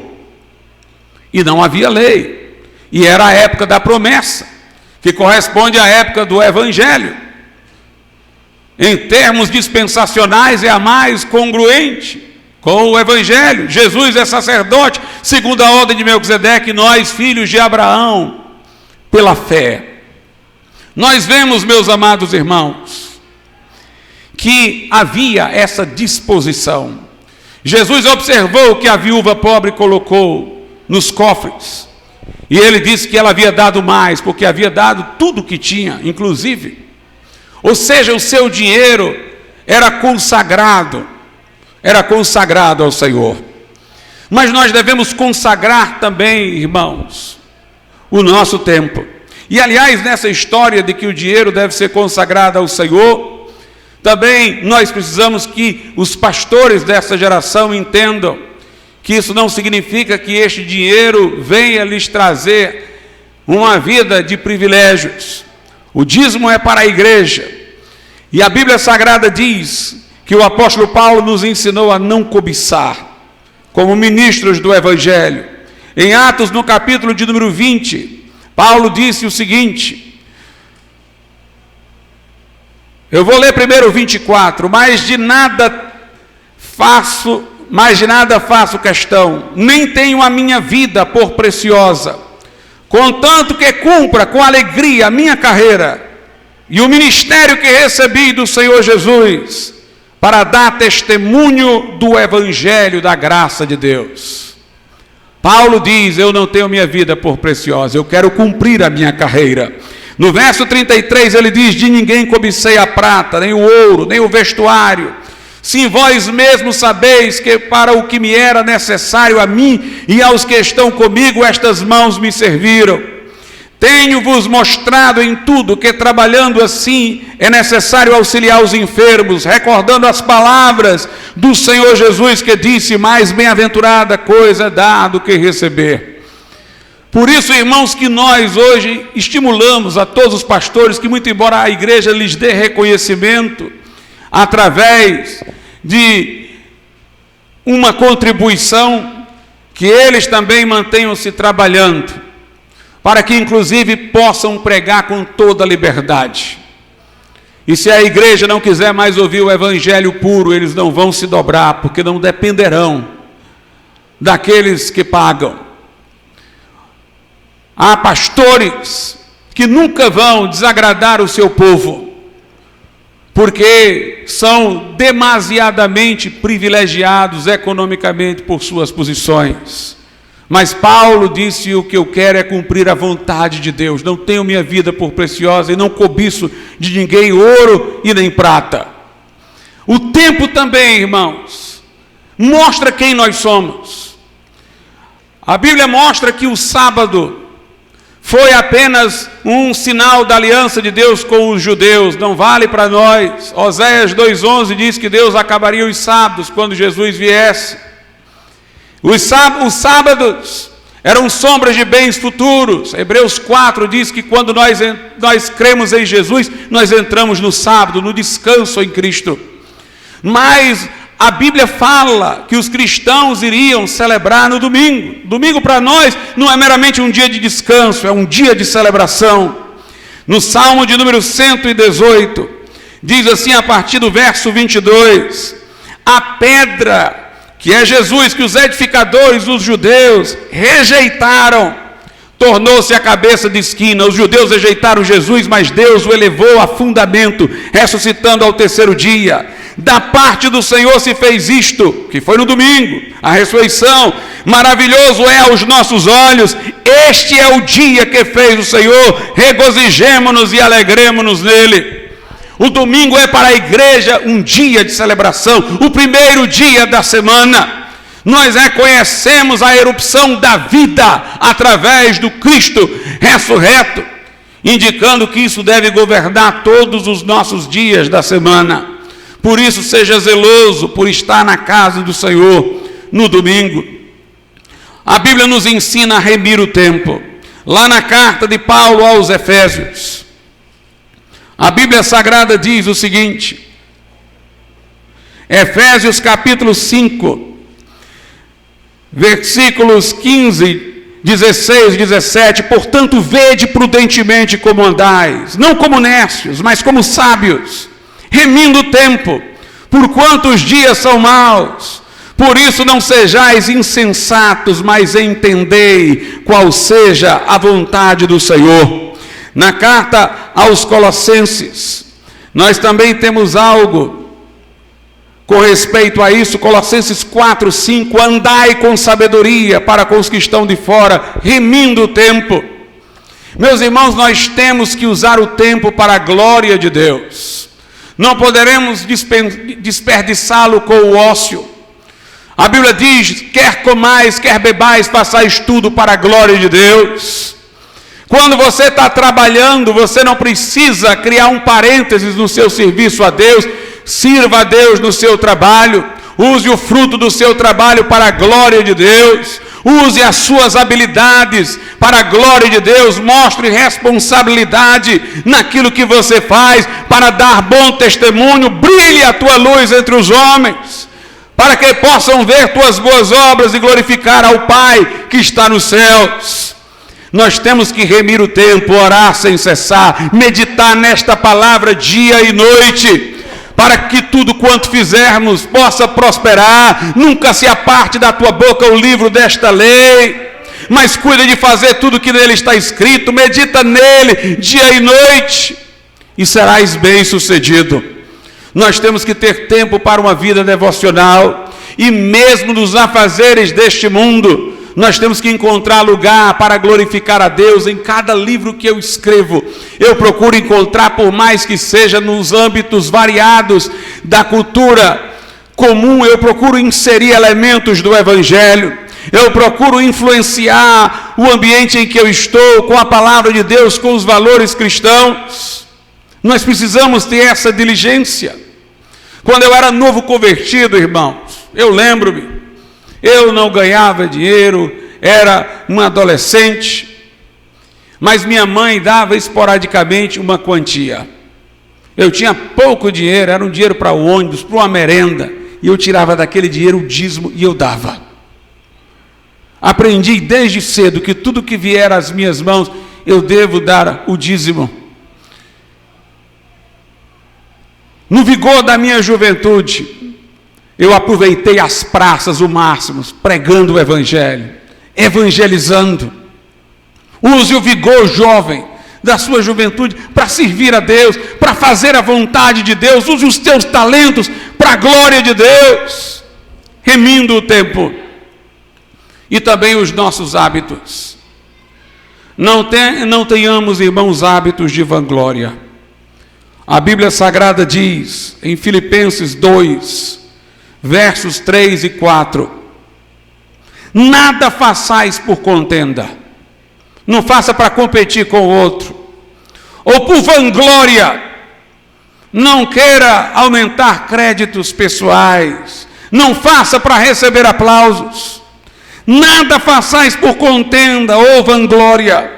E não havia lei, e era a época da promessa, que corresponde à época do Evangelho. Em termos dispensacionais, é a mais congruente com o Evangelho. Jesus é sacerdote segundo a ordem de Melquisedeque, nós filhos de Abraão pela fé. Nós vemos, meus amados irmãos, que havia essa disposição. Jesus observou que a viúva pobre colocou nos cofres, e ele disse que ela havia dado mais, porque havia dado tudo o que tinha, inclusive. Ou seja, o seu dinheiro era consagrado ao Senhor. Mas nós devemos consagrar também, irmãos, o nosso tempo. E aliás, nessa história de que o dinheiro deve ser consagrado ao Senhor, também nós precisamos que os pastores dessa geração entendam que isso não significa que este dinheiro venha lhes trazer uma vida de privilégios, O dízimo é para a igreja. E a Bíblia Sagrada diz que o apóstolo Paulo nos ensinou a não cobiçar, como ministros do Evangelho. Em Atos, no capítulo de número 20, Paulo disse o seguinte, eu vou ler primeiro o 24, mas de nada faço questão, nem tenho a minha vida por preciosa, contanto que cumpra com alegria a minha carreira e o ministério que recebi do Senhor Jesus, para dar testemunho do Evangelho da graça de Deus. Paulo diz, eu não tenho minha vida por preciosa, eu quero cumprir a minha carreira. No verso 33 ele diz, de ninguém cobicei a prata, nem o ouro, nem o vestuário. Sim, vós mesmos sabeis que para o que me era necessário a mim e aos que estão comigo, estas mãos me serviram. Tenho-vos mostrado em tudo que trabalhando assim é necessário auxiliar os enfermos, recordando as palavras do Senhor Jesus que disse, mais bem-aventurada coisa é dar do que receber. Por isso, irmãos, que nós hoje estimulamos a todos os pastores que, muito embora a igreja lhes dê reconhecimento, através de uma contribuição, que eles também mantenham-se trabalhando, para que inclusive possam pregar com toda a liberdade. E se a igreja não quiser mais ouvir o evangelho puro, eles não vão se dobrar, porque não dependerão daqueles que pagam. Há pastores que nunca vão desagradar o seu povo, porque são demasiadamente privilegiados economicamente por suas posições. Mas Paulo disse, o que eu quero é cumprir a vontade de Deus. Não tenho minha vida por preciosa e não cobiço de ninguém ouro e nem prata. O tempo também, irmãos, mostra quem nós somos. A Bíblia mostra que o sábado foi apenas um sinal da aliança de Deus com os judeus, não vale para nós. Oséias 2,11 diz que Deus acabaria os sábados quando Jesus viesse. Os sábados eram sombras de bens futuros. Hebreus 4 diz que quando nós cremos em Jesus, nós entramos no sábado, no descanso em Cristo. Mas a Bíblia fala que os cristãos iriam celebrar no domingo. Domingo para nós não é meramente um dia de descanso, é um dia de celebração. No Salmo de número 118, diz assim a partir do verso 22, a pedra que é Jesus, que os edificadores, os judeus, rejeitaram, tornou-se a cabeça de esquina. Os judeus rejeitaram Jesus, mas Deus o elevou a fundamento, ressuscitando ao terceiro dia. Da parte do Senhor se fez isto, que foi no domingo, a ressurreição. Maravilhoso é aos nossos olhos, este é o dia que fez o Senhor, regozijemo-nos e alegremo-nos nele. O domingo é para a igreja um dia de celebração, o primeiro dia da semana. Nós reconhecemos a erupção da vida através do Cristo ressurreto, indicando que isso deve governar todos os nossos dias da semana. Por isso, seja zeloso por estar na casa do Senhor no domingo. A Bíblia nos ensina a remir o tempo. Lá na carta de Paulo aos Efésios, a Bíblia Sagrada diz o seguinte, Efésios capítulo 5, versículos 15, 16 e 17, portanto, vede prudentemente como andais, não como necios, mas como sábios, remindo o tempo, porquanto os dias são maus. Por isso não sejais insensatos, mas entendei qual seja a vontade do Senhor. Na carta aos Colossenses, nós também temos algo com respeito a isso. Colossenses 4, 5, andai com sabedoria para com os que estão de fora, remindo o tempo. Meus irmãos, nós temos que usar o tempo para a glória de Deus. Não poderemos desperdiçá-lo com o ócio. A Bíblia diz, quer comais, quer bebais, façais tudo para a glória de Deus. Quando você está trabalhando, você não precisa criar um parênteses no seu serviço a Deus. Sirva a Deus no seu trabalho. Use o fruto do seu trabalho para a glória de Deus. Use as suas habilidades para a glória de Deus. Mostre responsabilidade naquilo que você faz para dar bom testemunho. Brilhe a tua luz entre os homens, para que possam ver tuas boas obras e glorificar ao Pai que está nos céus. Nós temos que remir o tempo, orar sem cessar, meditar nesta palavra dia e noite, para que tudo quanto fizermos possa prosperar. Nunca se aparte da tua boca o livro desta lei, mas cuida de fazer tudo o que nele está escrito. Medita nele dia e noite e serás bem-sucedido. Nós temos que ter tempo para uma vida devocional, e mesmo nos afazeres deste mundo, nós temos que encontrar lugar para glorificar a Deus. Em cada livro que eu escrevo, eu procuro encontrar, por mais que seja nos âmbitos variados da cultura comum, eu procuro inserir elementos do Evangelho. Eu procuro influenciar o ambiente em que eu estou com a palavra de Deus, com os valores cristãos. Nós precisamos ter essa diligência. Quando eu era novo convertido, irmãos, eu lembro-me, eu não ganhava dinheiro, era um adolescente, mas minha mãe dava esporadicamente uma quantia. Eu tinha pouco dinheiro, era um dinheiro para o ônibus, para uma merenda, e eu tirava daquele dinheiro o dízimo e eu dava. Aprendi desde cedo que tudo que vier às minhas mãos, eu devo dar o dízimo. No vigor da minha juventude, eu aproveitei as praças o máximo, pregando o Evangelho, evangelizando. Use o vigor jovem da sua juventude para servir a Deus, para fazer a vontade de Deus. Use os teus talentos para a glória de Deus, remindo o tempo. E também os nossos hábitos. Não tenhamos, irmãos, hábitos de vanglória. A Bíblia Sagrada diz, em Filipenses 2, versos 3 e 4, nada façais por contenda, não faça para competir com o outro, ou por vanglória, não queira aumentar créditos pessoais, não faça para receber aplausos, nada façais por contenda ou vanglória,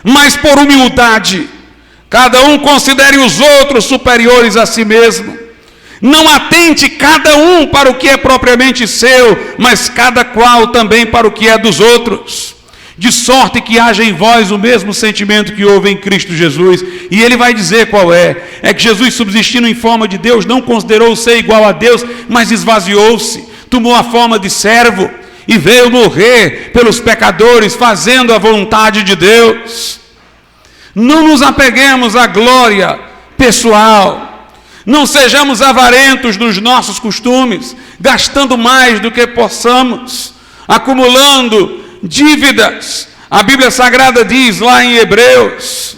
mas por humildade, cada um considere os outros superiores a si mesmo. Não atente cada um para o que é propriamente seu, mas cada qual também para o que é dos outros. De sorte que haja em vós o mesmo sentimento que houve em Cristo Jesus. E ele vai dizer qual é. É que Jesus, subsistindo em forma de Deus, não considerou ser igual a Deus, mas esvaziou-se, tomou a forma de servo e veio morrer pelos pecadores, fazendo a vontade de Deus. Não nos apeguemos à glória pessoal. Não sejamos avarentos nos nossos costumes, gastando mais do que possamos, acumulando dívidas. A Bíblia Sagrada diz lá em Hebreus,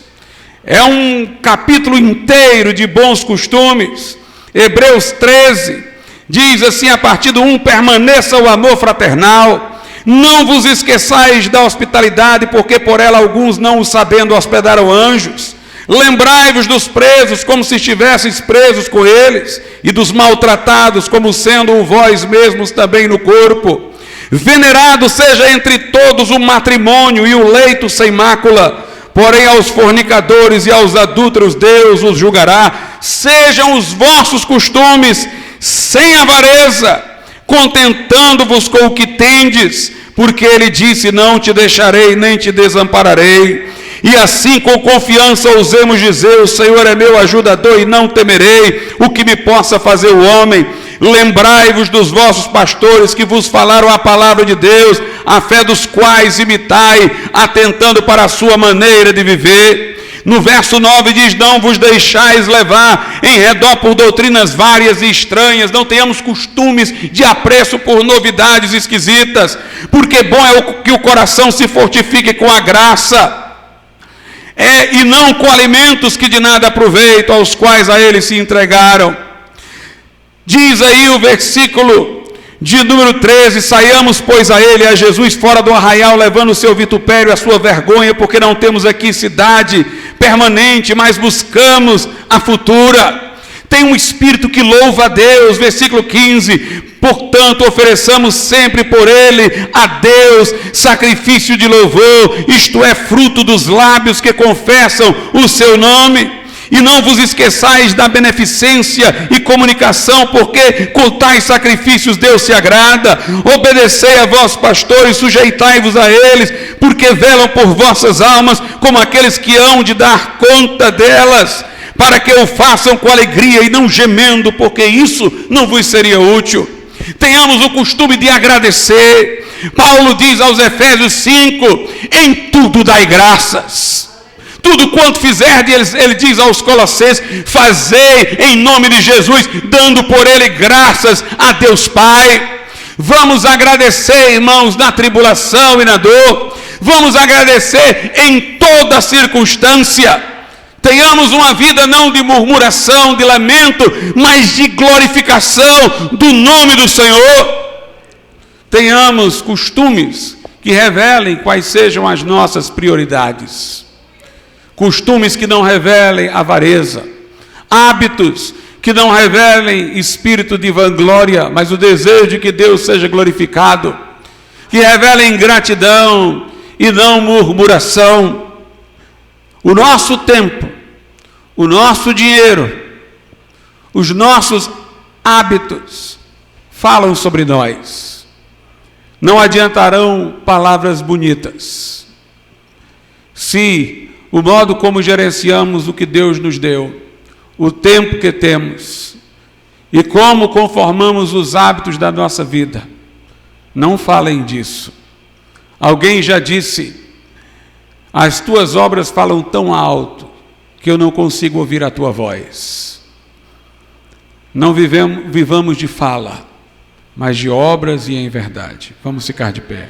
é um capítulo inteiro de bons costumes. Hebreus 13 diz assim, a partir do 1, permaneça o amor fraternal. Não vos esqueçais da hospitalidade, porque por ela alguns, não o sabendo, hospedaram anjos. Lembrai-vos dos presos, como se estivesseis presos com eles, e dos maltratados, como sendo vós mesmos também no corpo. Venerado seja entre todos o matrimônio e o leito sem mácula, porém aos fornicadores e aos adúlteros Deus os julgará. Sejam os vossos costumes sem avareza, contentando-vos com o que tendes, porque ele disse, não te deixarei nem te desampararei. E assim com confiança ousemos dizer, o Senhor é meu ajudador e não temerei o que me possa fazer o homem. Lembrai-vos dos vossos pastores que vos falaram a palavra de Deus, a fé dos quais imitai, atentando para a sua maneira de viver. No verso 9 diz, não vos deixais levar em redor por doutrinas várias e estranhas, não tenhamos costumes de apreço por novidades esquisitas, porque bom é que o coração se fortifique com a graça, e não com alimentos que de nada aproveitam, aos quais a eles se entregaram. Diz aí o versículo de número 13, saiamos pois a ele, a Jesus, fora do arraial, levando o seu vitupério e a sua vergonha, porque não temos aqui cidade permanente, mas buscamos a futura. tem um espírito que louva a Deus. Versículo 15: portanto, ofereçamos sempre por ele a Deus sacrifício de louvor, isto é, fruto dos lábios que confessam o seu nome. E não vos esqueçais da beneficência e comunicação, porque com tais sacrifícios Deus se agrada. Obedecei a vós, pastores, sujeitai-vos a eles, porque velam por vossas almas, como aqueles que hão de dar conta delas, para que o façam com alegria e não gemendo, porque isso não vos seria útil. Tenhamos o costume de agradecer. Paulo diz aos Efésios 5, em tudo dai graças. Tudo quanto fizerdes, ele diz aos Colossenses, fazei em nome de Jesus, dando por ele graças a Deus Pai. Vamos agradecer, irmãos, na tribulação e na dor. Vamos agradecer em toda circunstância. Tenhamos uma vida não de murmuração, de lamento, mas de glorificação do nome do Senhor. Tenhamos costumes que revelem quais sejam as nossas prioridades. Costumes que não revelem avareza, hábitos que não revelem espírito de vanglória, mas o desejo de que Deus seja glorificado, que revelem gratidão e não murmuração. O nosso tempo, o nosso dinheiro, os nossos hábitos falam sobre nós. Não adiantarão palavras bonitas se o modo como gerenciamos o que Deus nos deu, o tempo que temos e como conformamos os hábitos da nossa vida, não falem disso. Alguém já disse: as tuas obras falam tão alto que eu não consigo ouvir a tua voz. Não vivamos de fala, mas de obras e em verdade. Vamos ficar de pé.